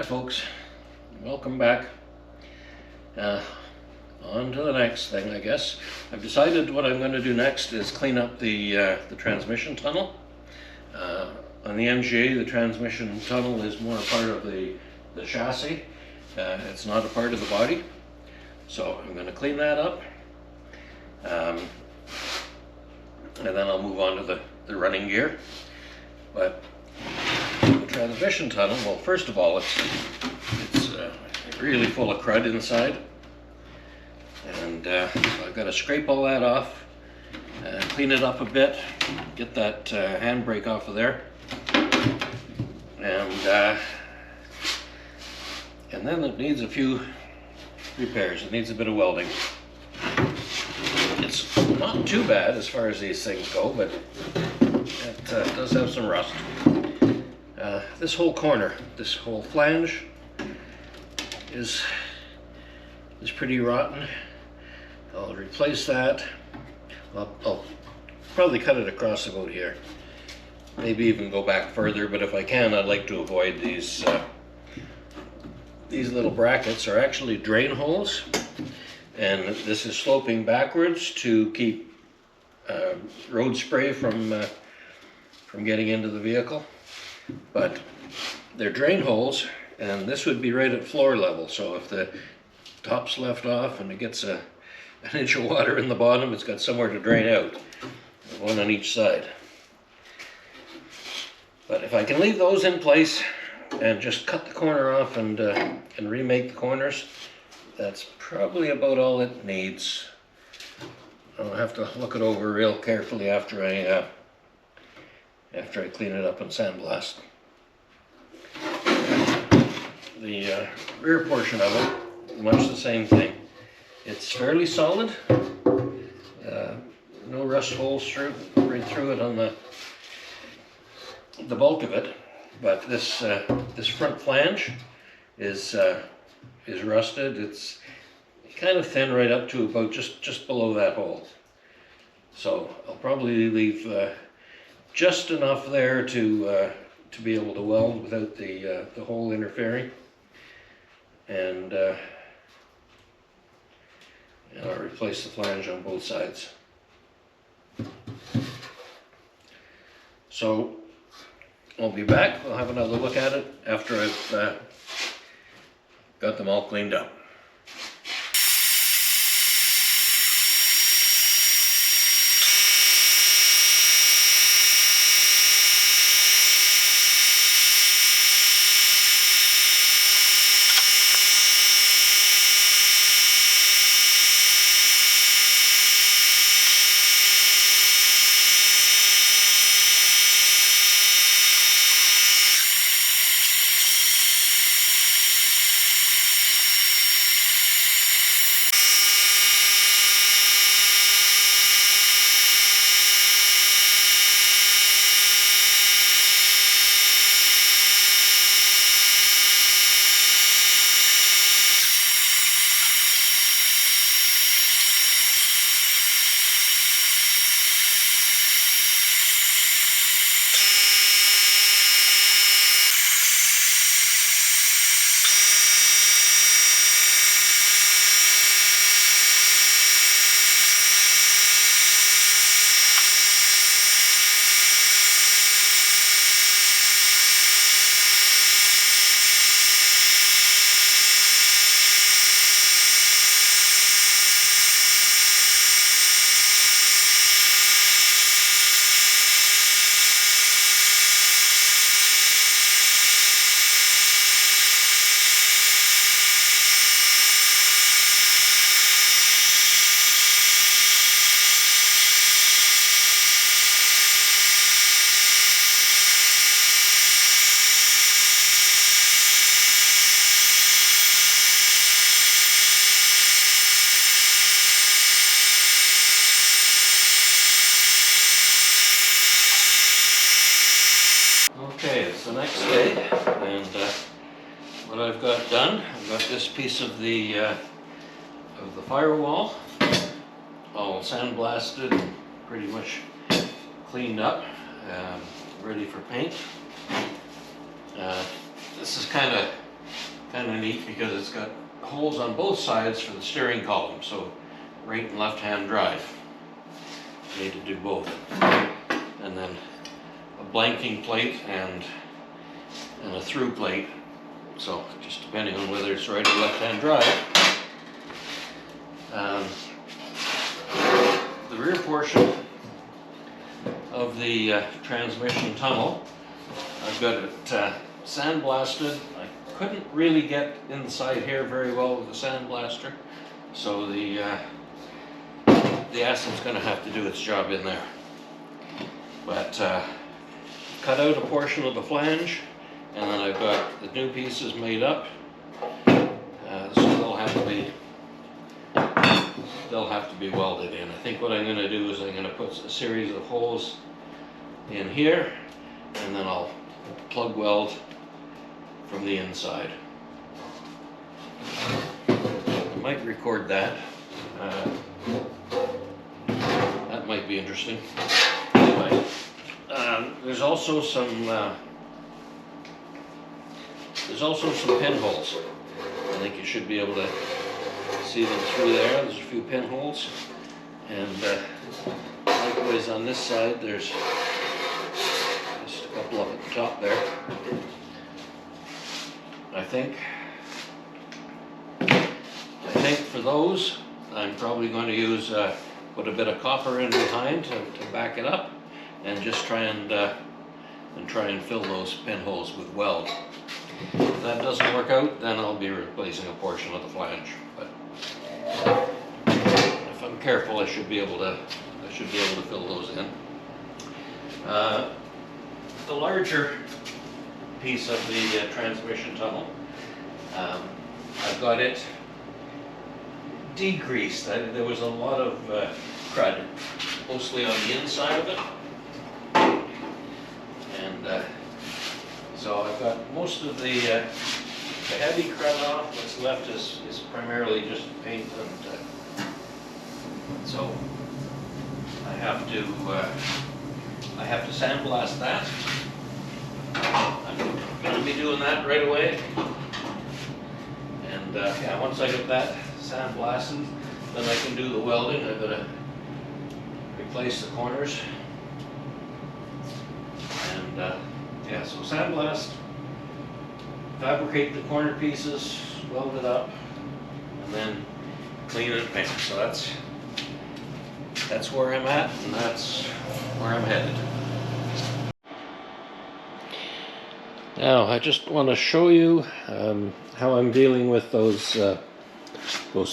Hi folks, welcome back. On to the next thing, I guess. I've decided what I'm going to do next is clean up the transmission tunnel. On the MGA, the transmission tunnel is more a part of the chassis. It's not a part of the body. So I'm going to clean that up. And then I'll move on to the running gear. But the transmission tunnel, well, first of all, it's really full of crud inside. And so I've got to scrape all that off, clean it up a bit, get that handbrake off of there. And then it needs a few repairs. It needs a bit of welding. It's not too bad as far as these things go, but it does have some rust. This whole corner, this whole flange is pretty rotten. I'll replace that. I'll probably cut it across about here. Maybe even go back further, but if I can, I'd like to avoid these little brackets are actually drain holes, and this is sloping backwards to keep road spray from getting into the vehicle. But they're drain holes, and this would be right at floor level, so if the top's left off and it gets an inch of water in the bottom, it's got somewhere to drain out, one on each side. But if I can leave those in place and just cut the corner off and remake the corners, that's probably about all it needs. I'll have to look it over real carefully after I clean it up and sandblast. The rear portion of it, much the same thing. It's fairly solid. No rust holes right through it on the bulk of it, but this front flange is rusted. It's kind of thin right up to about just below that hole. So I'll probably leave just enough there to be able to weld without the hole interfering, and I'll replace the flange on both sides. So I'll be back. We'll have another look at it after I've got them all cleaned up. Okay, it's the next day, and what I've got done, I've got this piece of the firewall all sandblasted, pretty much cleaned up, ready for paint. This is kind of kind of neat because it's got holes on both sides for the steering column, so right and left hand drive. You need to do both. And then a blanking plate and a through plate, so just depending on whether it's right or left hand drive. The rear portion of the transmission tunnel, I've got it sandblasted. I couldn't really get inside here very well with the sandblaster, so the acid's going to have to do its job in there. But cut out a portion of the flange, and then I've got the new pieces made up. So they'll have to be welded in. I think what I'm going to do is I'm going to put a series of holes in here, and then I'll plug weld from the inside. I might record that. That might be interesting. Anyway, there's also some pinholes. I think you should be able to see them through there. There's a few pinholes, and likewise on this side there's just a couple up at the top there. I think for those I'm probably going to use put a bit of copper in behind to back it up, and just try and fill those pinholes with weld. If that doesn't work out, then I'll be replacing a portion of the flange. But if I'm careful, I should be able to fill those in. The larger piece of the transmission tunnel, I've got it degreased. There was a lot of crud, mostly on the inside of it, and so I've got most of the heavy crud off. What's left is primarily just paint, and so I have to sandblast that. I'm going to be doing that right away, and yeah, once I get that sandblasted, then I can do the welding. I've got to replace the corners, and yeah, so sandblast, fabricate the corner pieces, weld it up, and then clean and paint. So that's where I'm at, and that's where I'm headed. Now I just want to show you how I'm dealing with those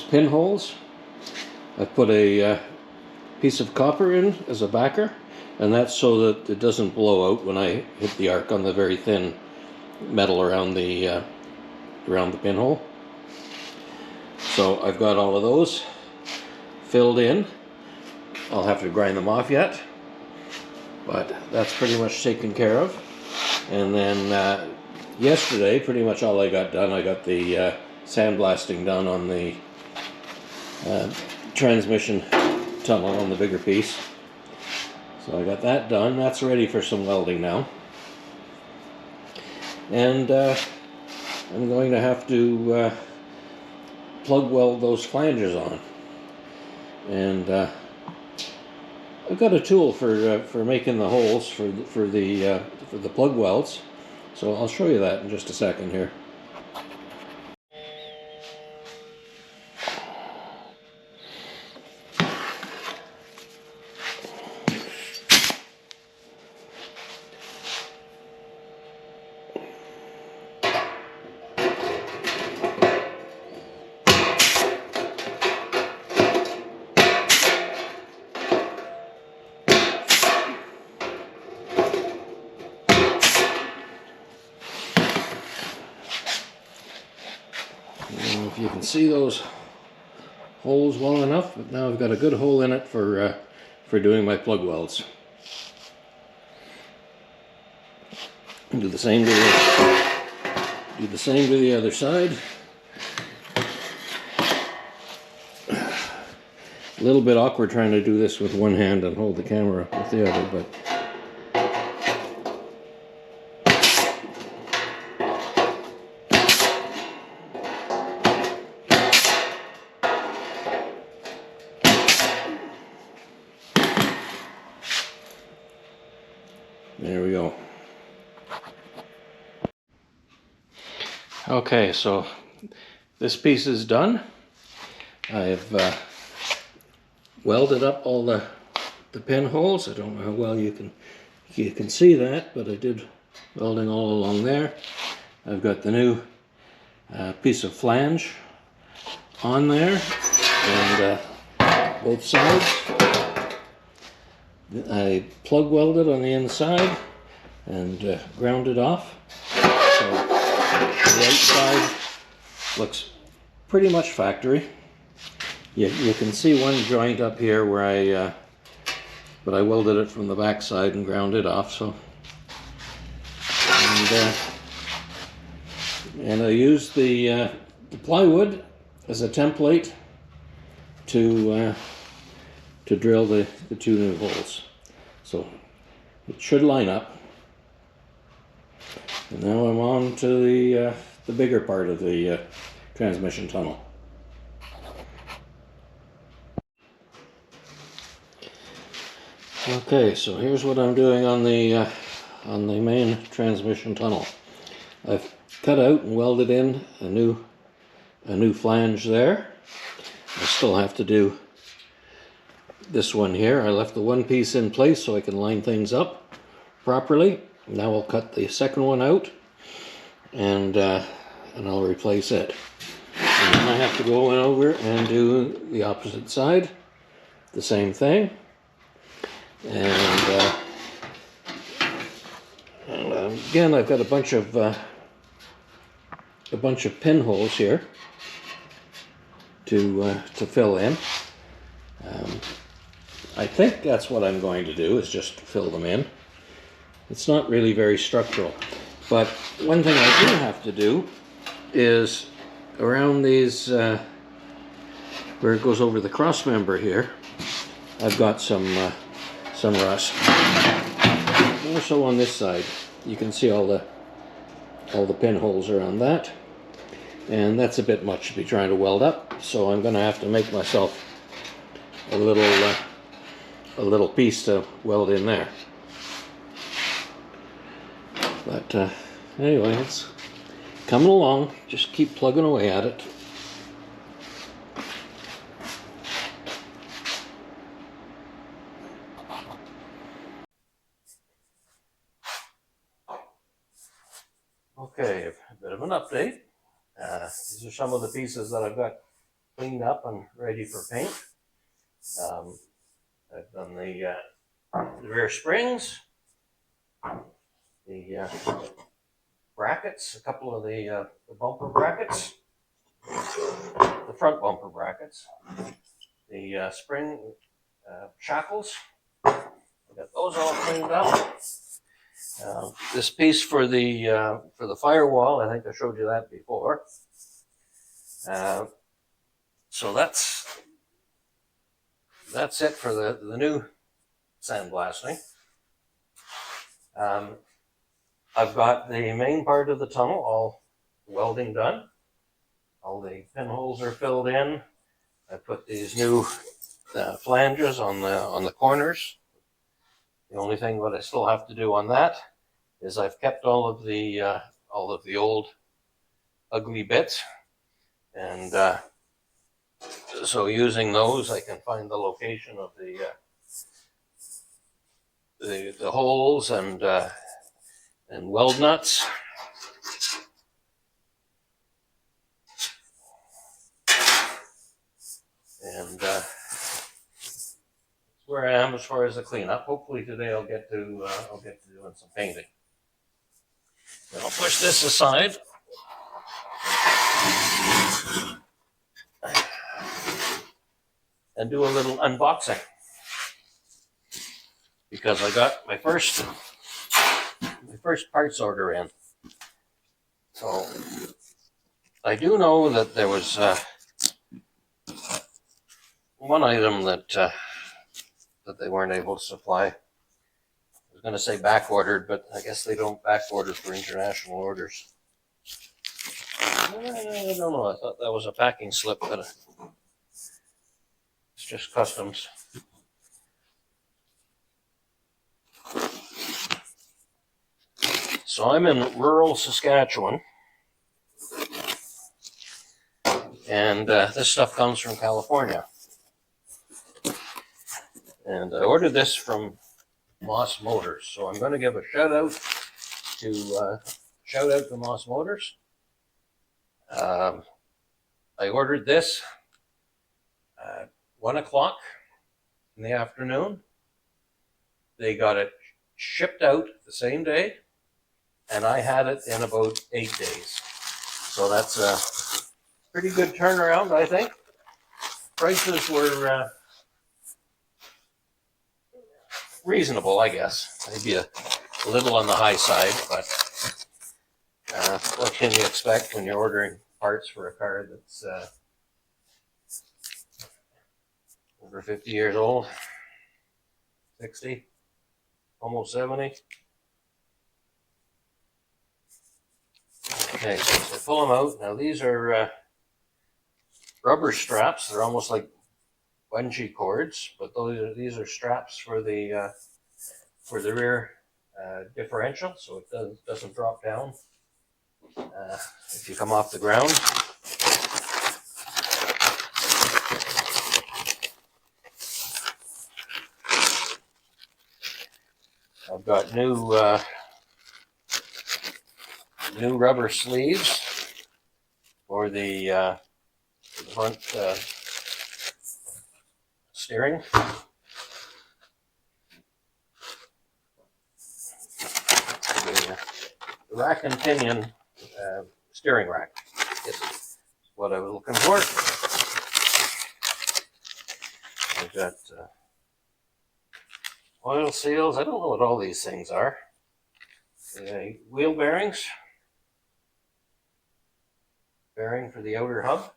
pinholes. I've put a piece of copper in as a backer, and that's so that it doesn't blow out when I hit the arc on the very thin metal around the pinhole. So I've got all of those filled in. I'll have to grind them off yet, but that's pretty much taken care of. And then yesterday, pretty much all I got done, I got the sandblasting done on the transmission tunnel on the bigger piece. So I got that done. That's ready for some welding now. And I'm going to have to plug weld those flanges on. And I've got a tool for making the holes for the plug welds. So I'll show you that in just a second here. If you can see those holes well enough, but now I've got a good hole in it for doing my plug welds. Do the same to the other side. A little bit awkward trying to do this with one hand and hold the camera with the other, but There we go. Okay, so this piece is done. I've welded up all the pinholes. I don't know how well you can see that, but I did welding all along there. I've got the new piece of flange on there, and both sides. I plug welded on the inside and ground it off. So the right side looks pretty much factory. You can see one joint up here where but I welded it from the back side and ground it off. So, and I used the plywood as a template to drill the two new holes. So it should line up. And now I'm on to the bigger part of the transmission tunnel. Okay, so here's what I'm doing on the main transmission tunnel. I've cut out and welded in a new flange there. I still have to do this one here. I left the one piece in place so I can line things up properly. Now I'll cut the second one out and I'll replace it. And then I have to go over and do the opposite side, the same thing. And again, I've got a bunch of pinholes here to fill in. I think that's what I'm going to do, is just fill them in. It's not really very structural, but one thing I do have to do is around these where it goes over the cross member here, I've got some rust. Also on this side, you can see all the pinholes around that, and that's a bit much to be trying to weld up. So I'm going to have to make myself a little piece to weld in there. But anyway, it's coming along. Just keep plugging away at it. Okay, a bit of an update. These are some of the pieces that I've got cleaned up and ready for paint. I've done the rear springs, the brackets, a couple of the bumper brackets, the front bumper brackets, the spring shackles. I got those all cleaned up. This piece for the firewall, I think I showed you that before. So that's it for the new sandblasting. I've got the main part of the tunnel all welding done. All the pinholes are filled in. I put these new flanges on the corners. The only thing that I still have to do on that is I've kept all of the old ugly bits, and so using those, I can find the location of the holes and weld nuts. And that's where I am as far as the cleanup. Hopefully today I'll get to doing some painting. Then I'll push this aside. And do a little unboxing, because I got my first parts order in. So I do know that there was one item that they weren't able to supply. I was going to say back ordered, but I guess they don't back order for international orders. I don't know. I thought that was a packing slip, but it's just customs. So I'm in rural Saskatchewan, and this stuff comes from California. And I ordered this from Moss Motors, so I'm going to give a shout out to Moss Motors. I ordered this at 1 o'clock in the afternoon. They got it shipped out the same day, and I had it in about 8 days. So that's a pretty good turnaround, I think. Prices were reasonable, I guess. Maybe a little on the high side, but what can you expect when you're ordering parts for a car that's over 50 years old, 60, almost 70? Okay, so pull them out. Now these are rubber straps. They're almost like bungee cords, but these are straps for the rear differential, so it doesn't drop down if you come off the ground. I've got new rubber sleeves for the front steering. The rack and pinion steering rack is what I was looking for. I've got oil seals. I don't know what all these things are. Wheel bearings. Bearing for the outer hub.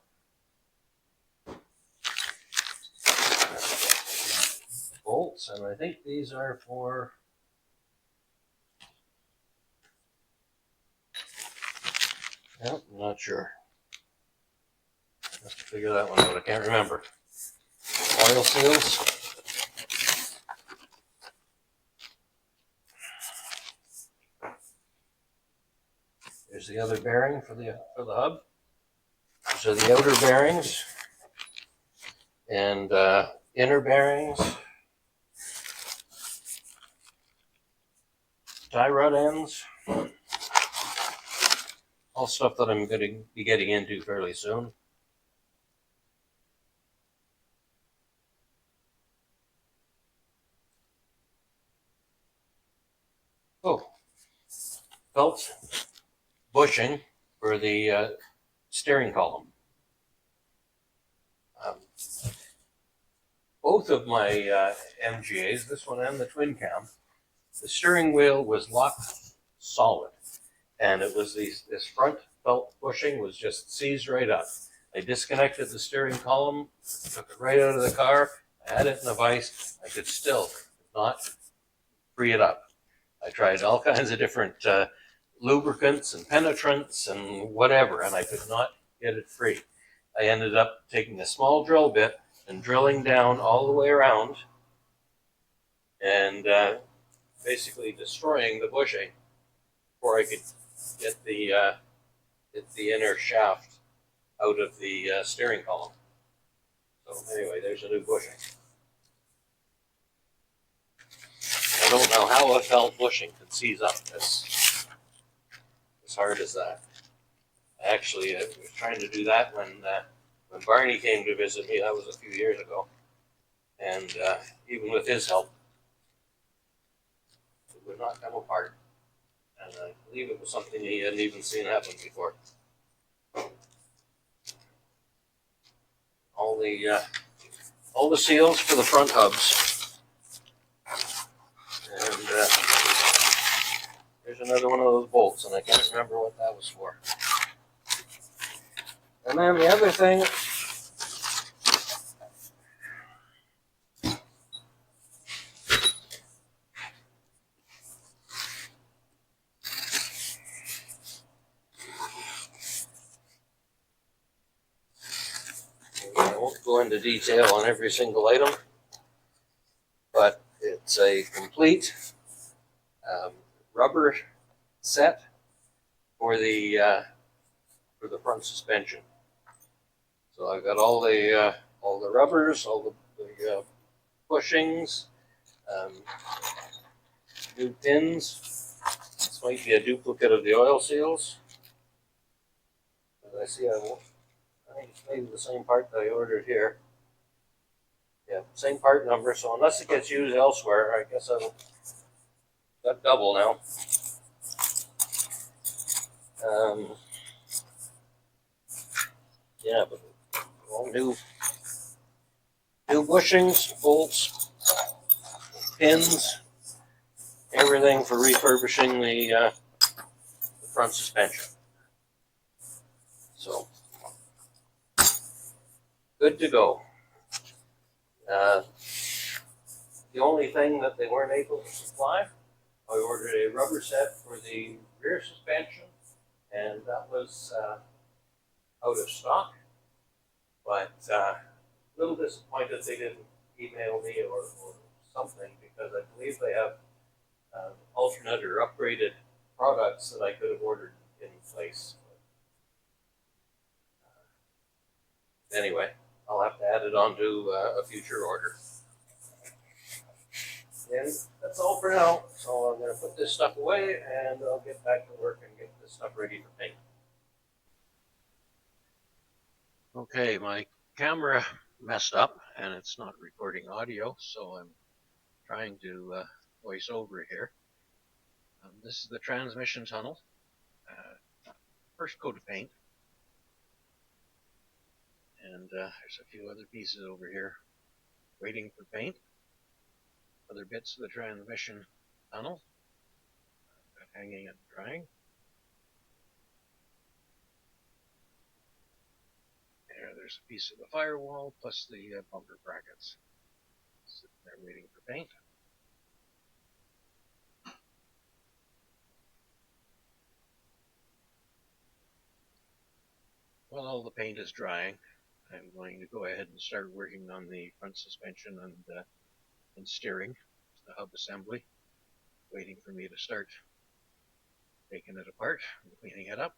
Bolts, and I think these are for I'm not sure. I have to figure that one out. I can't remember. Oil seals. There's the other bearing for the hub. So the outer bearings and inner bearings, tie rod ends, all stuff that I'm going to be getting into fairly soon. Oh, felt bushing for the steering column. Both of my MGAs, this one and the twin cam, the steering wheel was locked solid, and it was this front felt bushing was just seized right up. I disconnected the steering column, took it right out of the car, I had it in a vise. I could still not free it up. I tried all kinds of different lubricants and penetrants and whatever, and I could not get it free. I ended up taking a small drill bit and drilling down all the way around and basically destroying the bushing before I could get the inner shaft out of the steering column. So anyway, there's a new bushing. I don't know how a felt bushing could seize up as hard as that. I actually was trying to do that when Barney came to visit me. That was a few years ago, and even with his help, it would not come apart. And I believe it was something he hadn't even seen happen before. All the seals for the front hubs, and there's another one of those bolts, and I can't remember what that was for. And then the other thing, I won't go into detail on every single item, but it's a complete rubber set for the front suspension. So I've got all the rubbers, all the bushings, new pins. This might be a duplicate of the oil seals. As I see, I think it's maybe the same part that I ordered here. Yeah, same part number. So unless it gets used elsewhere, I guess I've got double now. Yeah, but all new bushings, bolts, pins, everything for refurbishing the front suspension. So good to go. The only thing that they weren't able to supply, I ordered a rubber set for the rear suspension, and that was out of stock. But a little disappointed they didn't email me or something, because I believe they have alternate or upgraded products that I could have ordered in place. Anyway, I'll have to add it on to a future order. And that's all for now. So I'm going to put this stuff away, and I'll get back to work and get this stuff ready for paint. Okay, my camera messed up and it's not recording audio, so I'm trying to voice over here. This is the transmission tunnel. First coat of paint. And there's a few other pieces over here waiting for paint. Other bits of the transmission tunnel hanging and drying. There's a piece of the firewall plus the bumper brackets. Sitting there waiting for paint. While all the paint is drying, I'm going to go ahead and start working on the front suspension and steering, the hub assembly, waiting for me to start taking it apart and cleaning it up.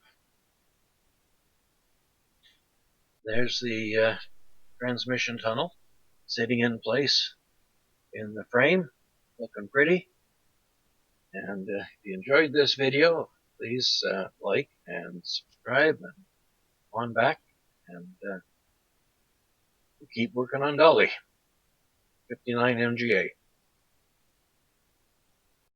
There's the transmission tunnel sitting in place in the frame, looking pretty. And if you enjoyed this video, please like and subscribe and on back, and keep working on Dolly 59 MGA.